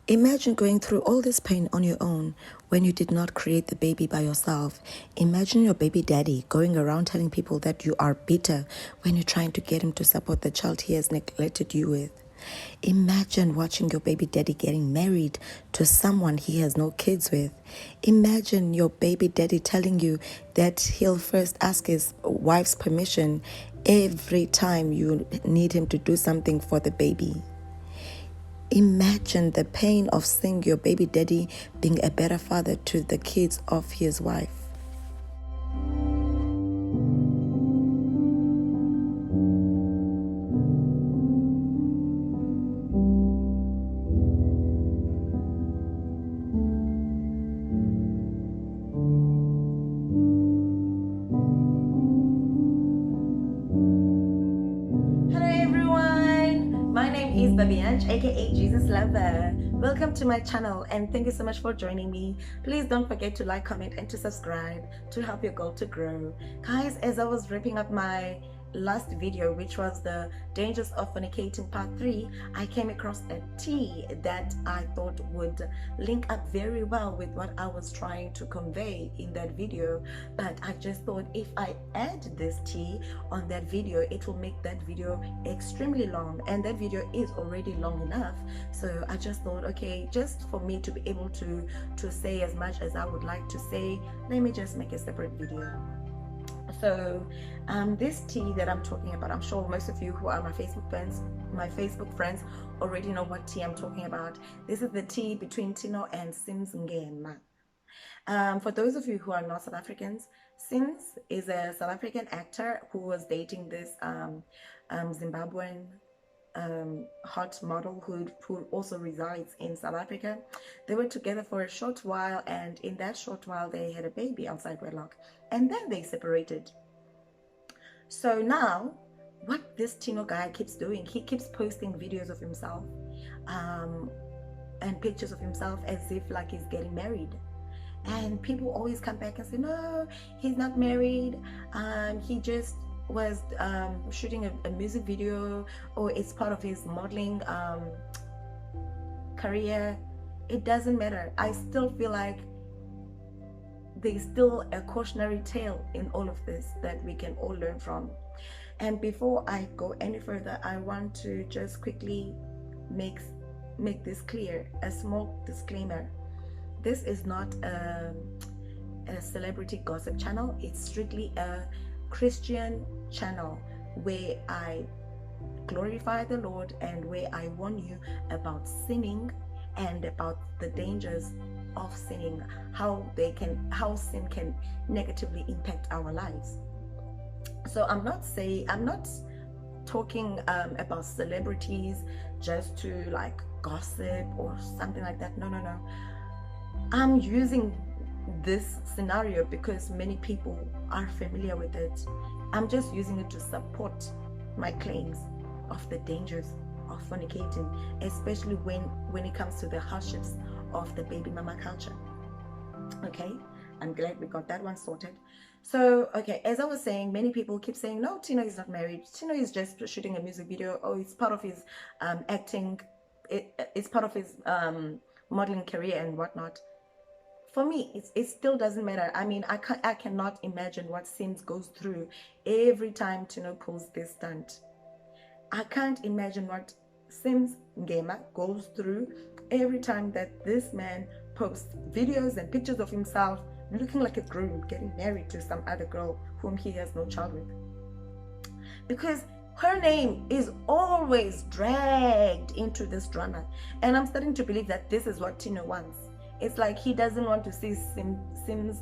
Imagine going through all this pain on your own when you did not create the baby by yourself. Imagine your baby daddy going around telling people that you are bitter when you're trying to get him to support the child he has neglected you with. Imagine watching your baby daddy getting married to someone he has no kids with. Imagine your baby daddy telling you that he'll first ask his wife's permission every time you need him to do something for the baby. Imagine the pain of seeing your baby daddy being a better father to the kids of his wife. Aka Jesus Lover. Welcome to my channel and thank you so much for joining me. Please don't forget to like, comment and to subscribe to help your goal to grow. Guys, as I was wrapping up my last video, which was the Dangers of Fornicating part 3, I came across a tea that I thought would link up very well with what I was trying to convey in that video. But I just thought if I add this tea on that video, it will make that video extremely long, and that video is already long enough. So I just thought, okay, just for me to be able to say as much as I would like to say, let me just make a separate video. So this tea that I'm talking about, I'm sure most of you who are my Facebook friends already know what tea I'm talking about. This is the tea between Tino and Sims Ngema. For those of you who are not South Africans, Sims is a South African actor who was dating this Zimbabwean hot model who also resides in South Africa. They were together for a short while, and in that short while they had a baby outside wedlock, and then they separated. So now what this Tino guy keeps doing, he keeps posting videos of himself and pictures of himself as if like he's getting married. And people always come back and say, no, he's not married, he just was shooting a music video, or it's part of his modeling career. It doesn't matter. I still feel like there's still a cautionary tale in all of this that we can all learn from. And before I go any further, I want to just quickly make this clear, a small disclaimer. This is not a celebrity gossip channel. It's strictly a Christian channel where I glorify the Lord and where I warn you about sinning and about the dangers of sinning, how sin can negatively impact our lives. So I'm not talking about celebrities just to like gossip or something like that. No. I'm using this scenario because many people are familiar with it. I'm just using it to support my claims of the dangers of fornicating, especially when it comes to the hardships of the baby mama culture. Okay, I'm glad we got that one sorted. So okay, as I was saying, many people keep saying, no, Tino is not married, Tino is just shooting a music video, or it's part of his acting, it's part of his modeling career and whatnot. For me, it still doesn't matter. I mean, I cannot imagine what Sims goes through every time Tino pulls this stunt. I can't imagine what Sims Ngema goes through every time that this man posts videos and pictures of himself looking like a groom getting married to some other girl whom he has no child with. Because her name is always dragged into this drama, and I'm starting to believe that this is what Tino wants. It's like he doesn't want to see Sims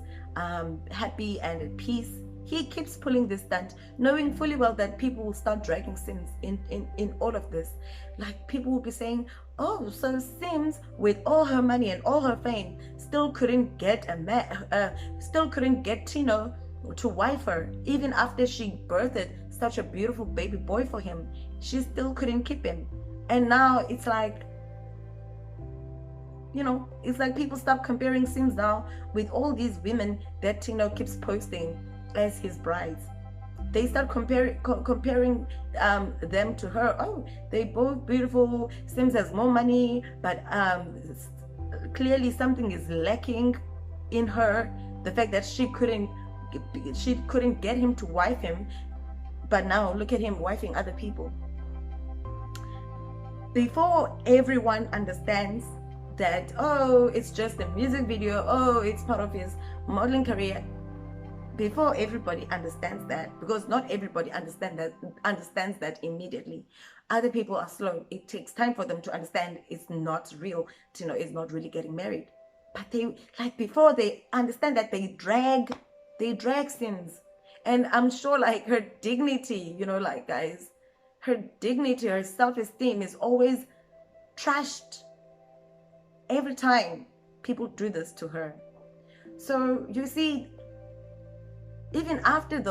happy and at peace. He keeps pulling this stunt, knowing fully well that people will start dragging Sims in all of this. Like people will be saying, oh, so Sims with all her money and all her fame still couldn't get Tino to wife her, even after she birthed such a beautiful baby boy for him. She still couldn't keep him. And now it's like, you know, it's like people stop comparing Sims now with all these women that Tino keeps posting as his brides. They start comparing them to her. Oh, they both beautiful. Sims has more money, but clearly something is lacking in her. The fact that she couldn't get him to wife him, but now look at him wifing other people. Before everyone understands that, oh, it's just a music video, oh, it's part of his modeling career, before everybody understands that, because not everybody understands that immediately. Other people are slow. It takes time for them to understand it's not real. Tino is not really getting married. But they, like, before they understand that, they drag Sims. And I'm sure, like, her dignity, you know, like, guys, her dignity, her self-esteem is always trashed every time people do this to her. So you see, even after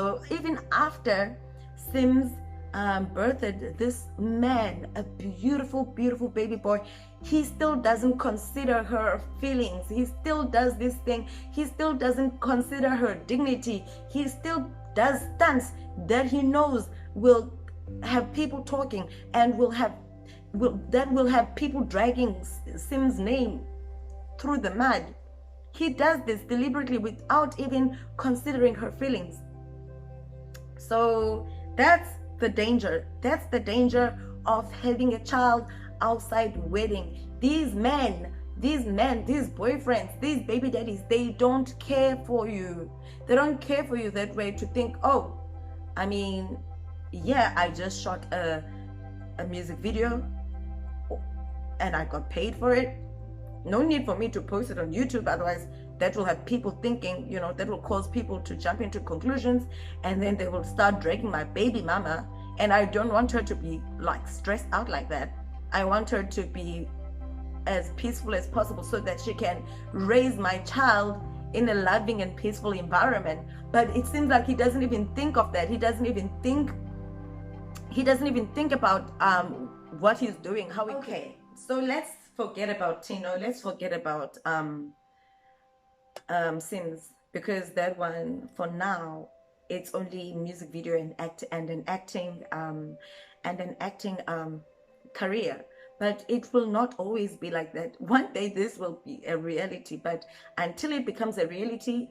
Sims birthed this man, a beautiful baby boy, he still doesn't consider her feelings. He still does this thing. He still doesn't consider her dignity. He still does stunts that he knows will have people talking and will have people dragging Sims' name through the mud. He does this deliberately without even considering her feelings. So that's the danger. That's the danger of having a child outside wedding. These men, these boyfriends, these baby daddies, they don't care for you. They don't care for you that way, to think, oh, I mean, yeah, I just shot a music video and I got paid for it. No need for me to post it on YouTube, otherwise that will have people thinking, you know, that will cause people to jump into conclusions, and then they will start dragging my baby mama. And I don't want her to be like stressed out like that. I want her to be as peaceful as possible so that she can raise my child in a loving and peaceful environment. But it seems like he doesn't even think of that. He doesn't even think about what he's doing, how he okay. So let's forget about Tino. Let's forget about Sims, because that one, for now, it's only music video and an acting career. But it will not always be like that. One day this will be a reality, but until it becomes a reality,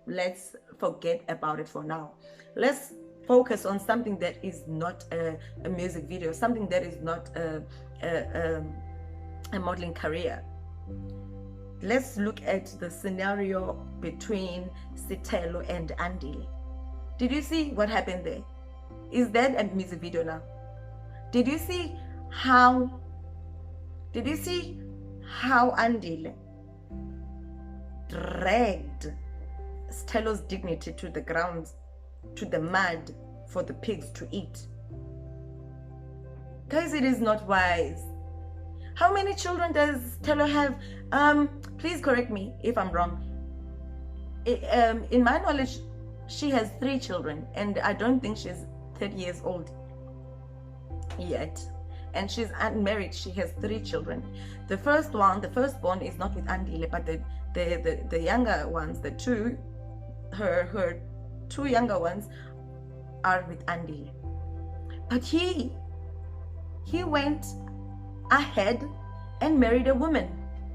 let's forget about it for now. Let's focus on something that is not a music video, something that is not a modeling career. Let's look at the scenario between Sithelo and Andile. Did you see what happened there? Is that a music video now? Did you see how Andile dragged Sthelo's dignity to the ground, to the mud, for the pigs to eat? Guys, it is not wise. How many children does Sthelo have? Please correct me if I'm wrong. In my knowledge, she has 3 children, and I don't think she's 30 years old yet. And she's unmarried. She has 3 children. The firstborn is not with Andile, but the younger ones, her 2 younger ones are with Andile. But he went ahead and married a woman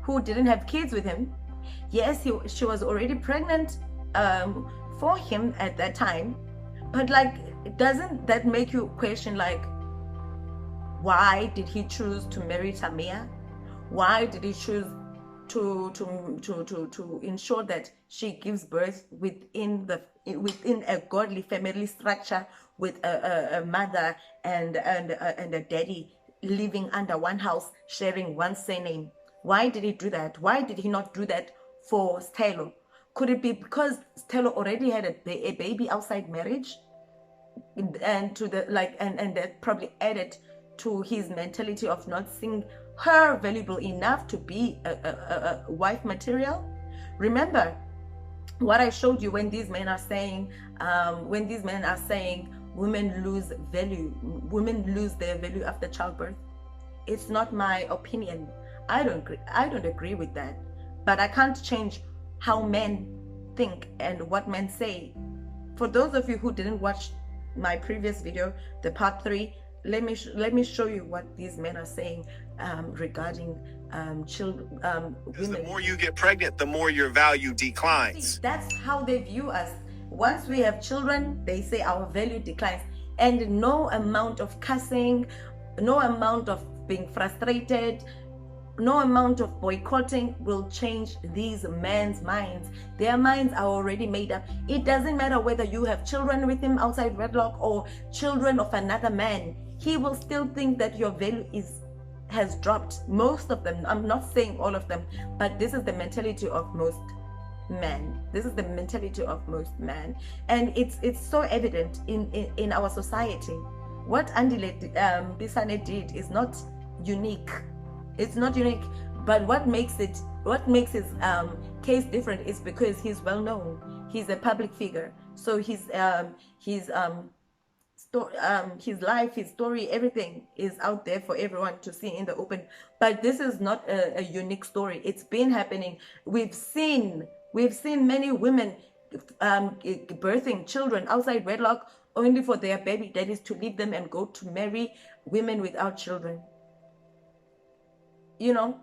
who didn't have kids with him. Yes, she was already pregnant for him at that time, but like, doesn't that make you question, like, why did he choose to marry Tamia? Why did he choose to ensure that she gives birth within a godly family structure, with a mother and a daddy living under one house, sharing one surname? Why did he do that? Why did he not do that for Sthelo? Could it be because Sthelo already had a baby outside marriage, and that probably added to his mentality of not seeing her valuable enough to be a wife material? Remember what I showed you when these men are saying women lose value, women lose their value after childbirth. It's not my opinion. I don't agree with that, but I can't change how men think and what men say. For those of you who didn't watch my previous video, the part 3, let me show you what these men are saying regarding children, women. The more you get pregnant, the more your value declines. See, that's how they view us. Once we have children, they say our value declines, and no amount of cussing, no amount of being frustrated, no amount of boycotting will change these men's minds. Their minds are already made up. It doesn't matter whether you have children with him outside wedlock or children of another man. He will still think that your value has dropped. Most of them, I'm not saying all of them, but this is the mentality of most men. This is the mentality of most men, and it's so evident in our society. What Andile Bisane did is not unique. It's not unique, but what makes his case different is because he's well known. He's a public figure, so his life, his story, everything is out there for everyone to see in the open. But this is not a unique story. It's been happening. We've seen many women birthing children outside wedlock only for their baby daddies to leave them and go to marry women without children. You know,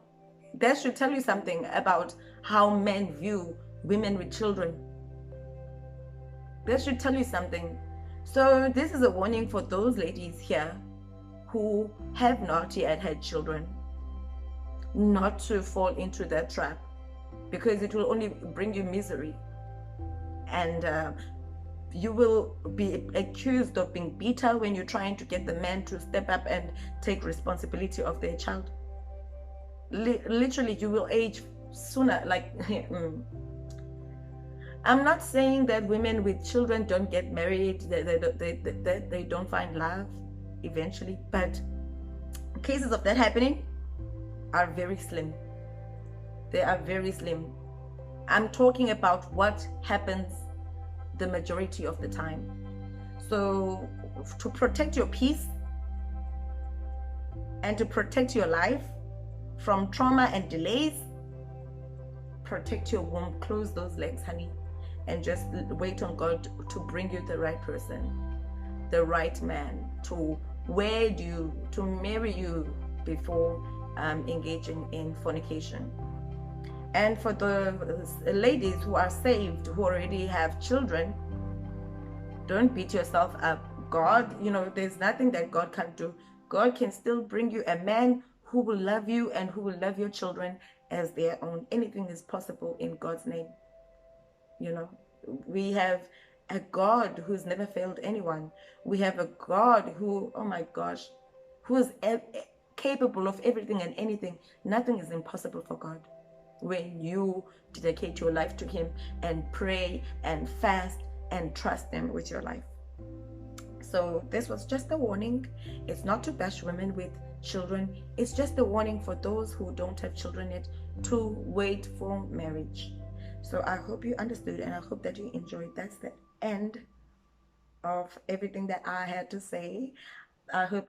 that should tell you something about how men view women with children. That should tell you something. So this is a warning for those ladies here who have not yet had children, not to fall into that trap, because it will only bring you misery, and you will be accused of being bitter when you're trying to get the man to step up and take responsibility of their child. Literally, you will age sooner. Like I'm not saying that women with children don't get married, they don't find love eventually, but cases of that happening are very slim. They are very slim. I'm talking about what happens the majority of the time. So to protect your peace and to protect your life from trauma and delays, protect your womb, close those legs, honey, and just wait on God to bring you the right person, the right man to wed you, to marry you before engaging in fornication. And for the ladies who are saved, who already have children, don't beat yourself up. God, there's nothing that God can't do. God can still bring you a man who will love you and who will love your children as their own. Anything is possible in God's name. We have a God who's never failed anyone. We have a God who, oh my gosh, who is capable of everything and anything. Nothing is impossible for God when you dedicate your life to him and pray and fast and trust him with your life. So this was just a warning. It's not to bash women with children. It's just a warning for those who don't have children yet to wait for marriage. So I hope you understood, and I hope that you enjoyed. That's the end of everything that I had to say. I hope